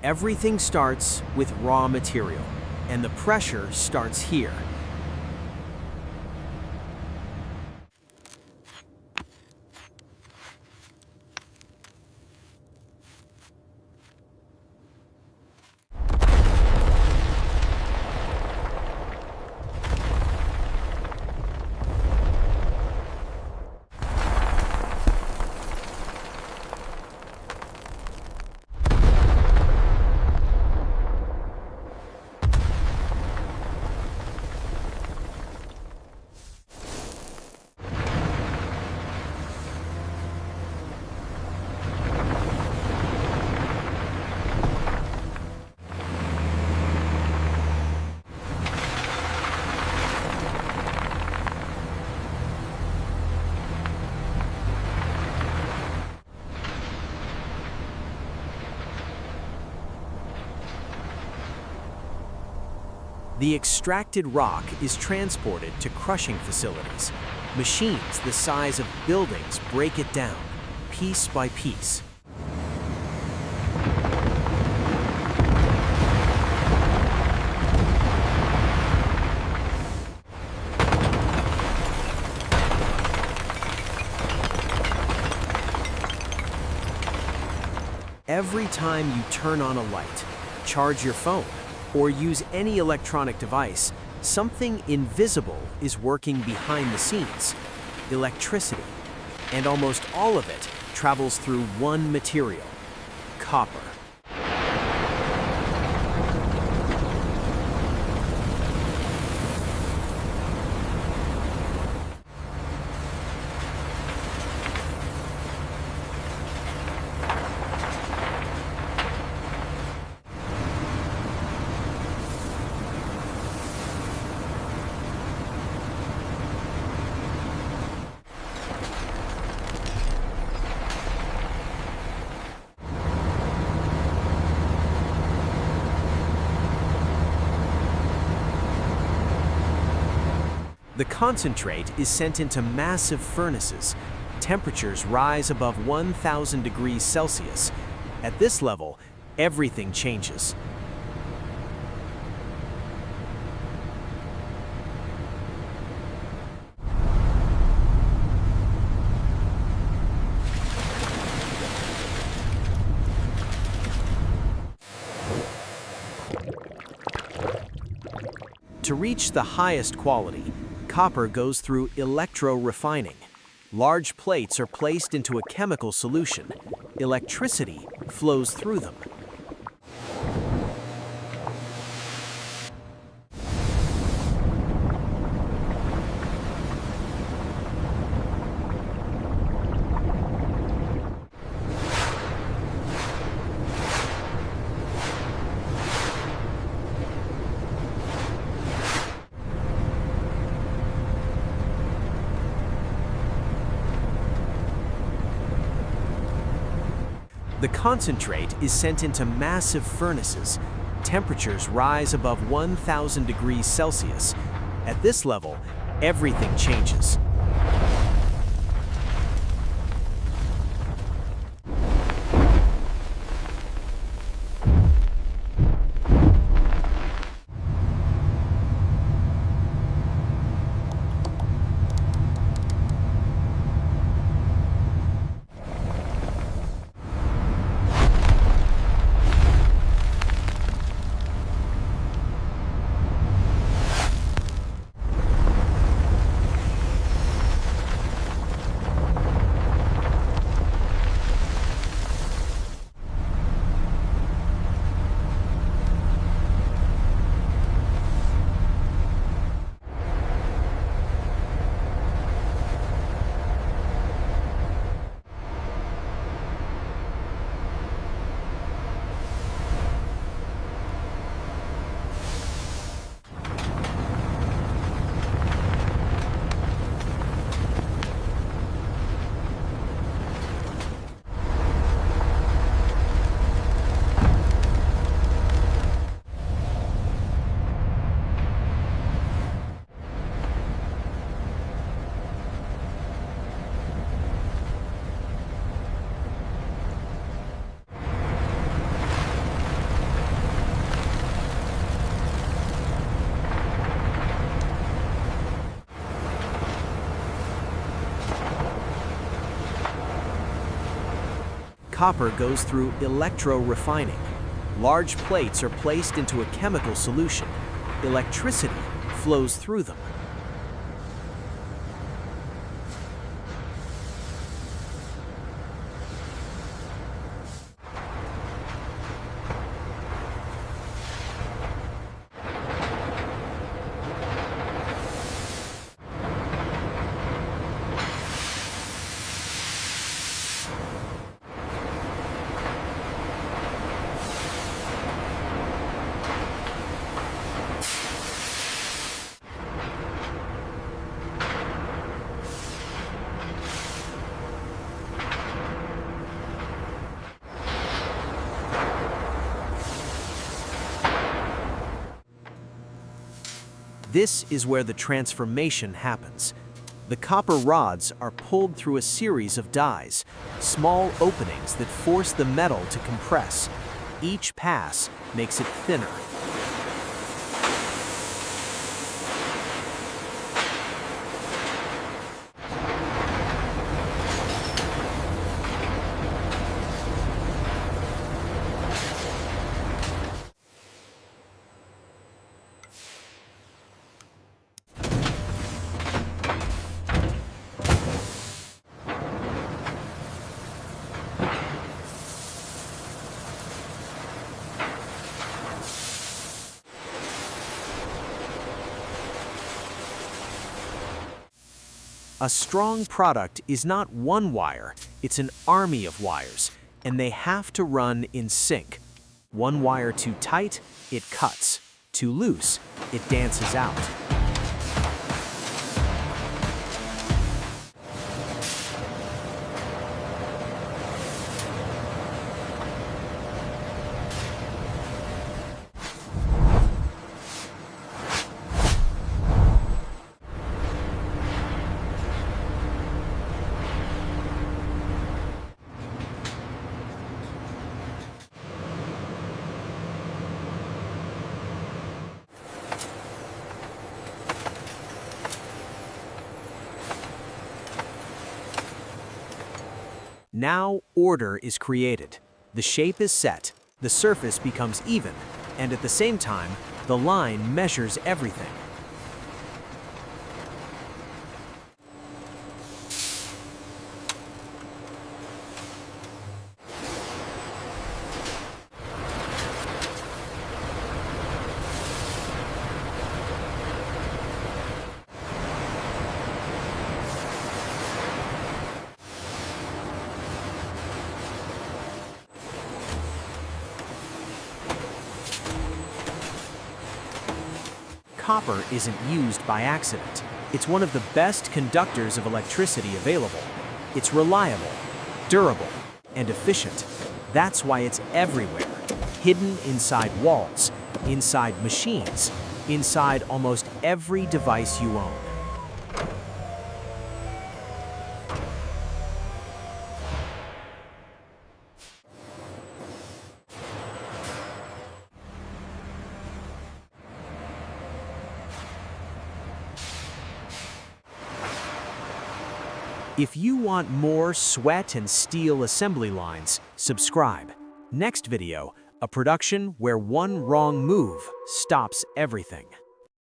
Everything starts with raw material, and the pressure starts here. The extracted rock is transported to crushing facilities. Machines the size of buildings break it down, piece by piece. Every time you turn on a light, charge your phone, or use any electronic device, something invisible is working behind the scenes: electricity. And almost all of it travels through one material: copper. The concentrate is sent into massive furnaces. Temperatures rise above 1,000 degrees Celsius. At this level, everything changes. To reach the highest quality, copper goes through electro-refining. Large plates are placed into a chemical solution. Electricity flows through them. The concentrate is sent into massive furnaces. Temperatures rise above 1,000 degrees Celsius. At this level, everything changes. Copper goes through electro-refining. Large plates are placed into a chemical solution. Electricity flows through them. This is where the transformation happens. The copper rods are pulled through a series of dies, small openings that force the metal to compress. Each pass makes it thinner. A strong product is not one wire, it's an army of wires, and they have to run in sync. One wire too tight, it cuts. Too loose, it dances out. Now order is created. The shape is set, the surface becomes even, and at the same time, the line measures everything. Copper isn't used by accident. It's one of the best conductors of electricity available. It's reliable, durable, and efficient. That's why it's everywhere, hidden inside walls, inside machines, inside almost every device you own. If you want more sweat and steel assembly lines, subscribe. Next video, a production where one wrong move stops everything.